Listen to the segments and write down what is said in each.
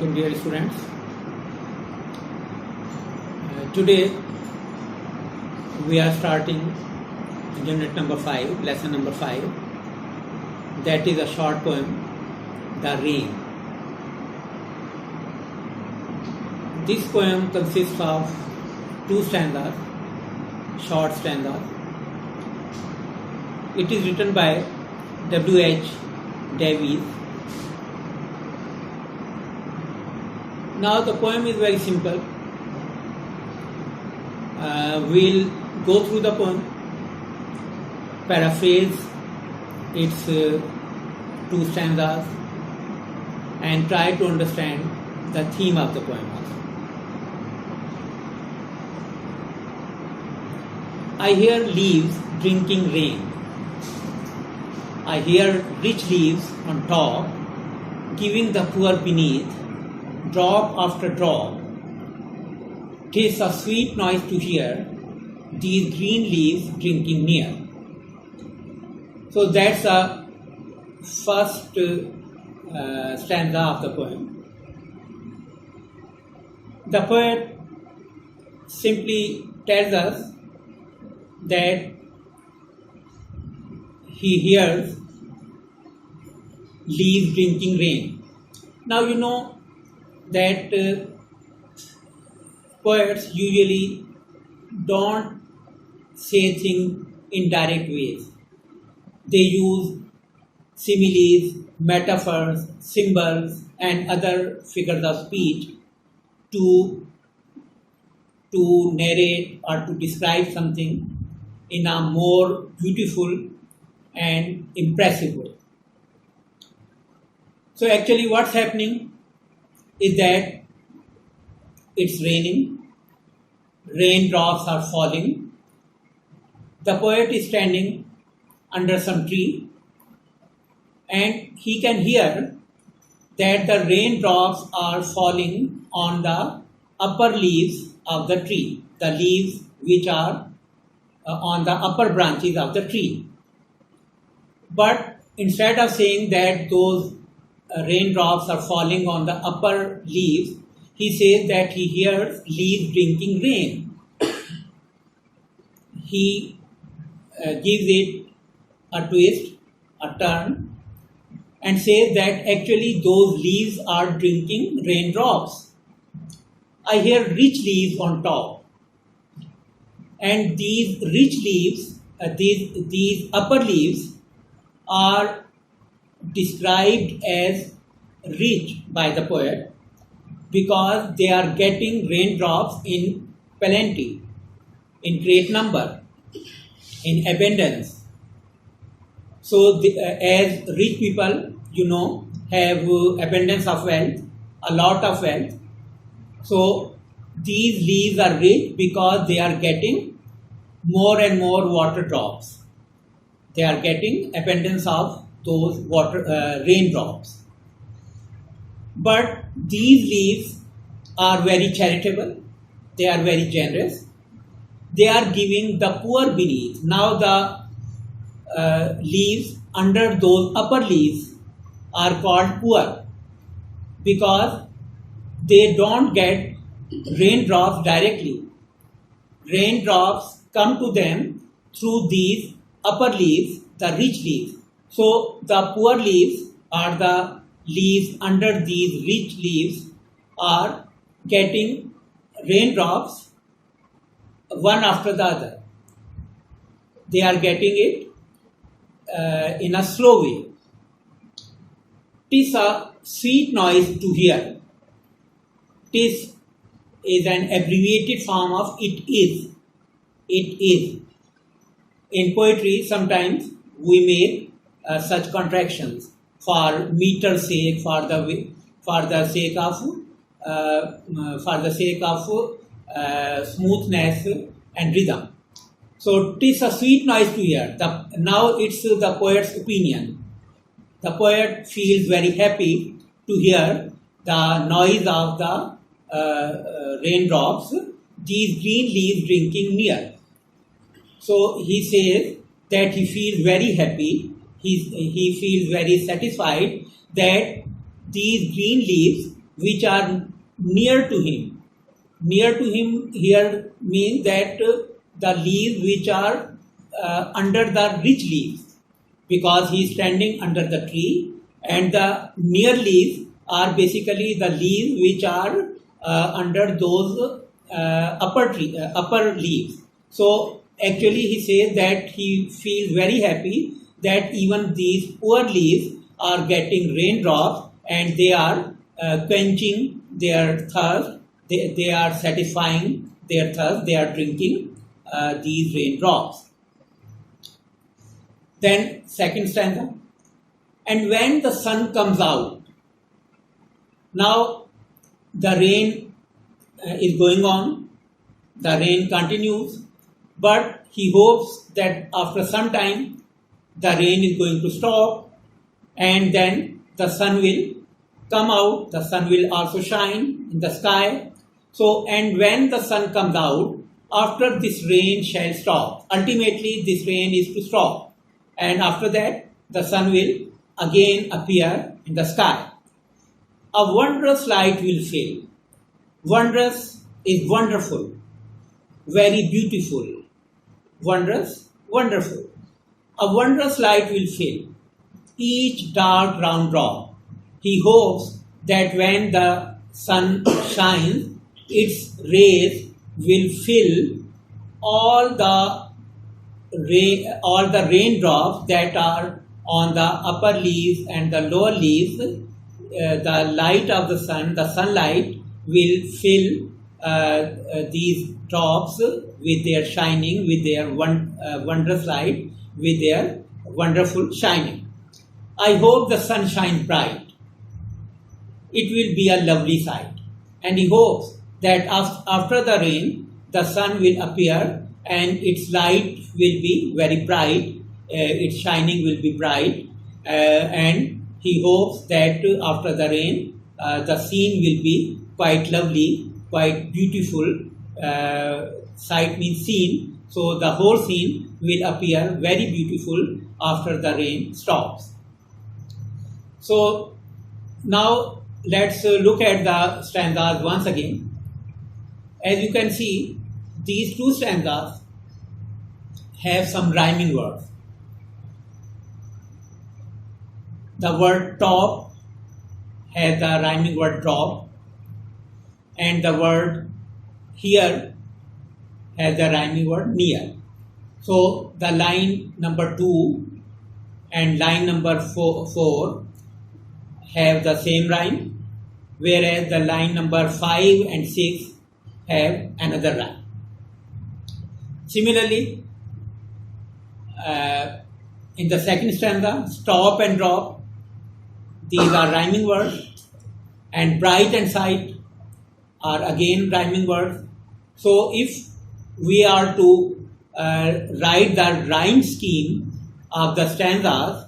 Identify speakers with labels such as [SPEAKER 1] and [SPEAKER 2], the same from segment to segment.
[SPEAKER 1] alaikum, dear students. Today we are starting unit number 5, lesson number 5. That is a short poem, The Rain. This poem consists of 2 stanzas, short stanzas. It is written by W.H. Davies. Now the poem is very simple. We'll go through the poem, paraphrase its 2 stanzas and try to understand the theme of the poem also. I hear leaves drinking rain. I hear rich leaves on top, giving the poor beneath, drop after drop. 'Tis a sweet noise to hear these green leaves drinking near. So that's the first stanza of the poem. The poet simply tells us that he hears leaves drinking rain. Now you know that poets usually don't say things in direct ways. They use similes, metaphors, symbols and other figures of speech to narrate or to describe something in a more beautiful and impressive way. So actually what's happening is that it's raining, raindrops are falling. The poet is standing under some tree and he can hear that the raindrops are falling on the upper leaves of the tree, the leaves which are on the upper branches of the tree. But instead of saying that those raindrops are falling on the upper leaves, he says that he hears leaves drinking rain. He gives it a twist, a turn, and says that actually those leaves are drinking raindrops. I hear rich leaves on top. And these rich leaves, these upper leaves are described as rich by the poet because they are getting raindrops in plenty, in great number, in abundance. So as rich people, have abundance of wealth, a lot of wealth. So these leaves are rich because they are getting more and more water drops. They are getting abundance of those raindrops. But these leaves are very charitable. They are very generous. They are giving the poor beneath. Now the leaves under those upper leaves are called poor because they don't get raindrops directly. Raindrops come to them through these upper leaves, the rich leaves. So the poor leaves or the leaves under these rich leaves are getting raindrops one after the other. They are getting it in a slow way. 'Tis a sweet noise to hear. 'Tis is an abbreviated form of it is. It is. In poetry, sometimes we make such contractions for meter's sake, for the sake of smoothness and rhythm. So 'tis a sweet noise to hear. Now it's the poet's opinion. The poet feels very happy to hear the noise of the raindrops, these green leaves drinking near. So he says that he feels very happy, he feels very satisfied that these green leaves which are near to him. Near to him here means that the leaves which are under the rich leaves, because he is standing under the tree, and the near leaves are basically the leaves which are under those upper leaves. So actually he says that he feels very happy that even these poor leaves are getting raindrops, and they are quenching their thirst, they are satisfying their thirst, they are drinking these raindrops. Then second stanza, and when the sun comes out. Now the rain is going on, the rain continues, but he hopes that after some time the rain is going to stop, and then the sun will come out, the sun will also shine in the sky. So, and when the sun comes out, after this rain shall stop. Ultimately, this rain is to stop, and after that, the sun will again appear in the sky. A wondrous light will fill. Wondrous is wonderful, very beautiful. Wondrous, wonderful. A wondrous light will fill each dark round drop. He hopes that when the sun shines, its rays will fill all the raindrops that are on the upper leaves and the lower leaves. The light of the sun, the sunlight, will fill these drops with their shining, with their wondrous light, with their wonderful shining. I hope the sun shines bright. It will be a lovely sight. And he hopes that after the rain, the sun will appear and its light will be very bright, its shining will be bright, and he hopes that after the rain, the scene will be quite lovely, quite beautiful. Sight means scene, so the whole scene will appear very beautiful after the rain stops. So now let's look at the stanzas once again. As you can see, these two stanzas have some rhyming words. The word top has the rhyming word drop, and the word here has the rhyming word near. So the line number 2 and line number 4 have the same rhyme, whereas the line number 5 and 6 have another rhyme. Similarly, in the second stanza, stop and drop, these are rhyming words, and bright and sight are again rhyming words. So if we are to write the rhyme scheme of the stanzas,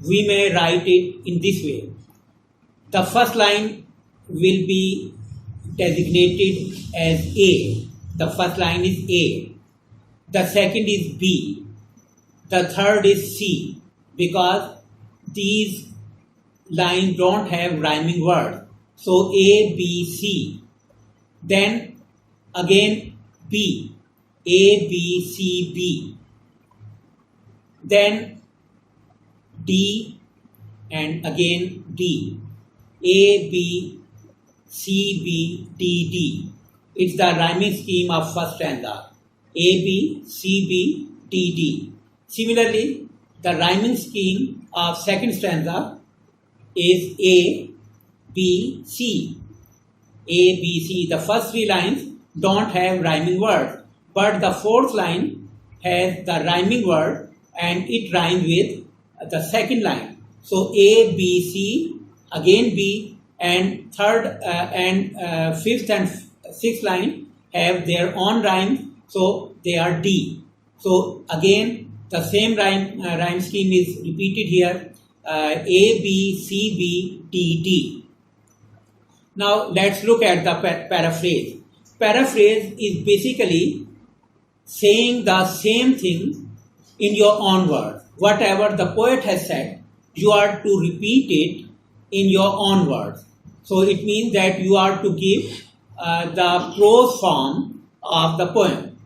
[SPEAKER 1] we may write it in this way. The first line will be designated as A. The first line is A. The second is B. The third is C, because these lines don't have rhyming words. So A, B, C. Then again B. A, B, C, B. Then D and again D. A, B, C, B, D, D. It's the rhyming scheme of first stanza. A, B, C, B, D, D. Similarly, the rhyming scheme of second stanza is A, B, C. A, B, C. The first three lines don't have rhyming words, but the fourth line has the rhyming word and it rhymes with the second line. So A, B, C, again B, and third and fifth and sixth line have their own rhyme, so they are D. So again the same rhyme scheme is repeated here, A, B, C, B, D, D. Now let's look at the paraphrase. Paraphrase is basically saying the same thing in your own words. Whatever the poet has said, you are to repeat it in your own words. So it means that you are to give the prose form of the poem,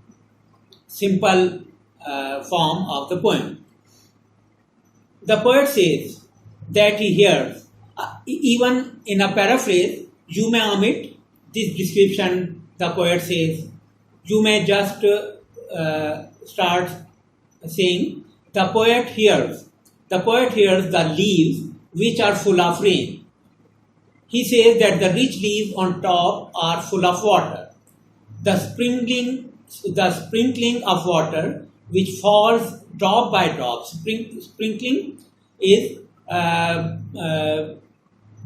[SPEAKER 1] simple form of the poem. The poet says that he hears, even in a paraphrase, you may omit this description. The poet says, you may just start saying, the poet hears the leaves which are full of rain. He says that the rich leaves on top are full of water. The sprinkling of water which falls drop by drop. Sprinkling is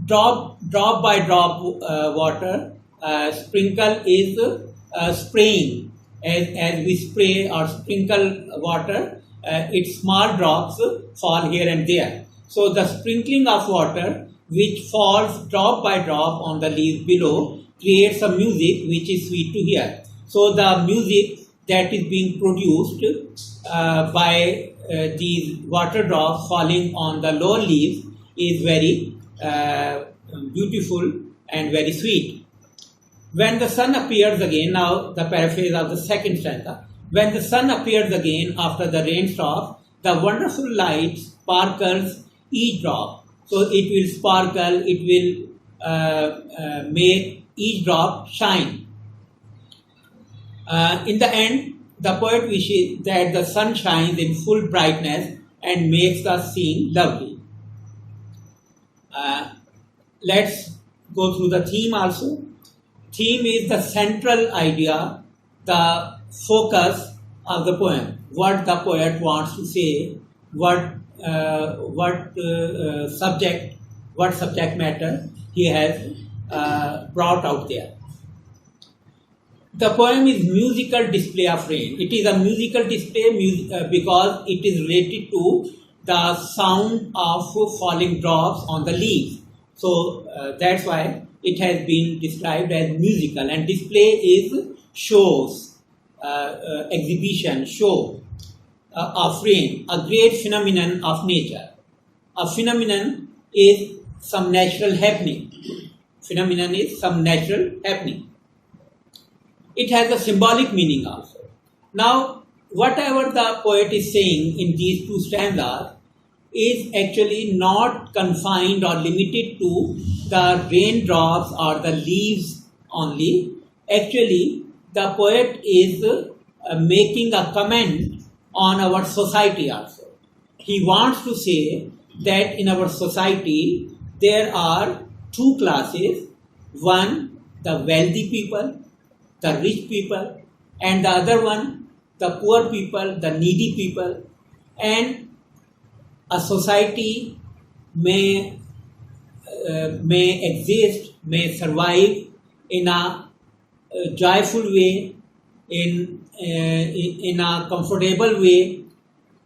[SPEAKER 1] drop by drop water. Sprinkle is spraying. As we spray or sprinkle water, its small drops fall here and there. So the sprinkling of water which falls drop by drop on the leaves below creates a music which is sweet to hear. So the music that is being produced by these water drops falling on the lower leaves is very beautiful and very sweet. When the sun appears again, now the paraphrase of the second stanza, when the sun appears again after the rain stops, the wonderful light sparkles each drop. So it will sparkle, it will make each drop shine. In the end, the poet wishes that the sun shines in full brightness and makes the scene lovely. Let's go through the theme also. Theme is the central idea, the focus of the poem. What the poet wants to say, what subject matter he has brought out there. The poem is musical display of rain. It is a musical display because it is related to the sound of falling drops on the leaves. So that's why it has been described as musical, and display is shows, exhibition, show of rain, a great phenomenon of nature. A phenomenon is some natural happening. Phenomenon is some natural happening. It has a symbolic meaning also. Now, whatever the poet is saying in these two stanzas is actually not confined or limited to the raindrops or the leaves only. Actually, the poet is making a comment on our society also. He wants to say that in our society there are two classes. One, the wealthy people, the rich people, and the other one, the poor people, the needy people. And a society may exist, may survive in a joyful way, in a comfortable way,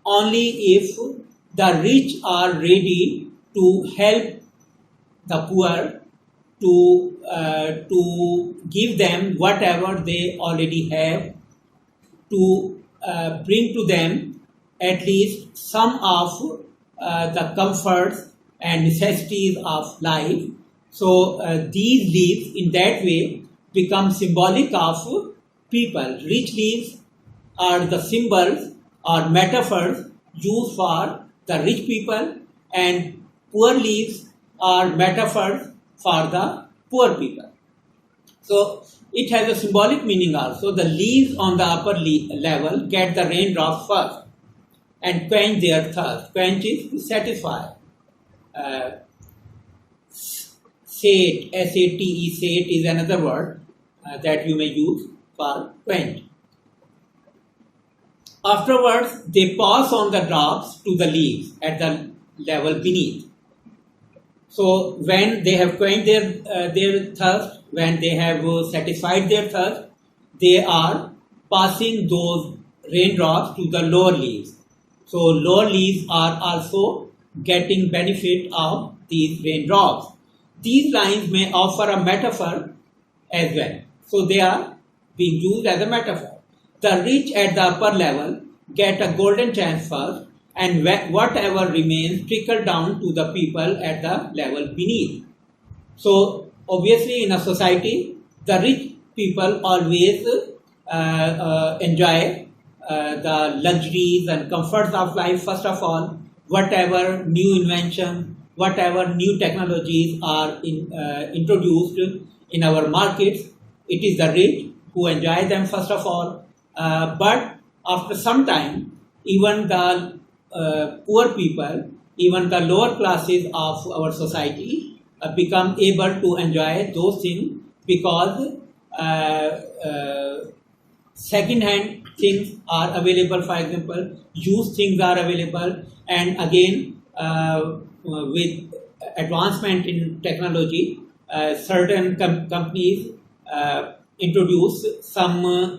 [SPEAKER 1] only if the rich are ready to help the poor, to give them whatever they already have, to bring to them at least some of the comforts and necessities of life. So these leaves in that way become symbolic of people. Rich leaves are the symbols or metaphors used for the rich people, and poor leaves are metaphors for the poor people. So it has a symbolic meaning also. The leaves on the upper level get the raindrops first and quench their thirst. Quench is to satisfy. Sate, S-A-T-E, sate is another word that you may use for quench. Afterwards, they pass on the drops to the leaves at the level beneath. So when they have quenched their thirst, when they have satisfied their thirst, they are passing those raindrops to the lower leaves. So lower leaves are also getting benefit of these raindrops. These lines may offer a metaphor as well. So they are being used as a metaphor. The rich at the upper level get a golden chance first, and whatever remains trickle down to the people at the level beneath. So obviously in a society, the rich people always enjoy the luxuries and comforts of life. First of all, whatever new invention, whatever new technologies are introduced in our markets, it is the rich who enjoy them first of all. But after some time, even the poor people, even the lower classes of our society become able to enjoy those things because second-hand things are available. For example, used things are available, and again, with advancement in technology, certain companies introduce some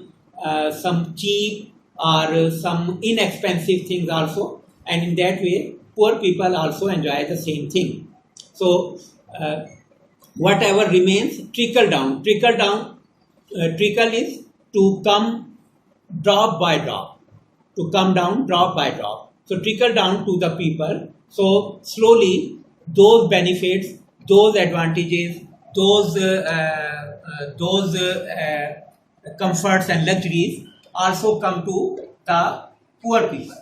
[SPEAKER 1] cheap or some inexpensive things also, and in that way, poor people also enjoy the same thing. So, whatever remains, trickle down. Trickle is to come drop by drop, to come down drop by drop. So trickle down to the people. So slowly, those benefits, those advantages, those comforts and luxuries also come to the poor people.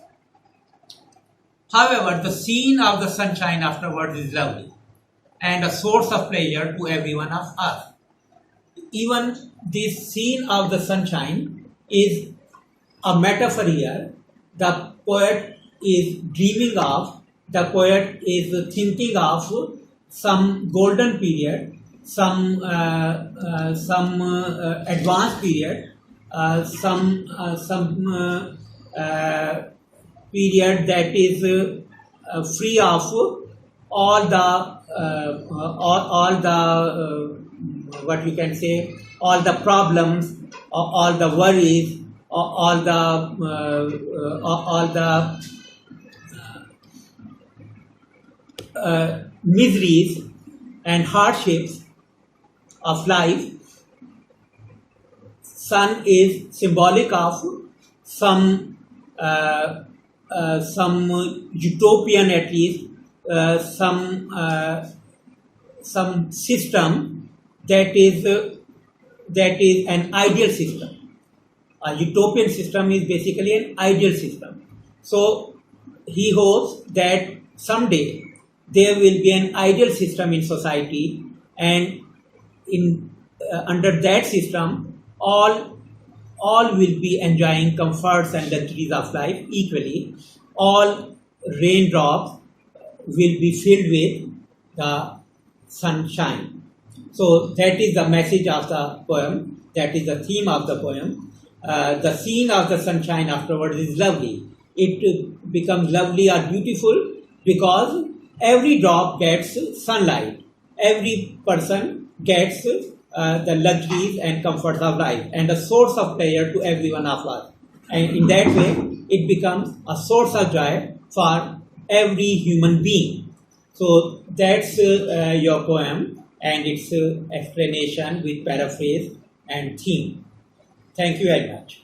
[SPEAKER 1] However, the scene of the sunshine afterwards is lovely and a source of pleasure to every one of us. Even this scene of the sunshine is a metaphor here. The poet is dreaming of, the poet is thinking of some golden period, some advanced period, some period that is free of all the what we can say, all the problems, all the worries, all the miseries and hardships of life. Sun is symbolic of some utopian, at least some system that is an ideal system. A utopian system is basically an ideal system. So he hopes that someday there will be an ideal system in society, and in under that system, all will be enjoying comforts and luxuries of life equally. All raindrops will be filled with the sunshine. So that is the message of the poem. That is the theme of the poem. The scene of the sunshine afterwards is lovely. It becomes lovely or beautiful because every drop gets sunlight. Every person gets the luxuries and comforts of life, and a source of pleasure to every one of us. And in that way, it becomes a source of joy for every human being. So that's your poem and its explanation with paraphrase and theme. Thank you very much.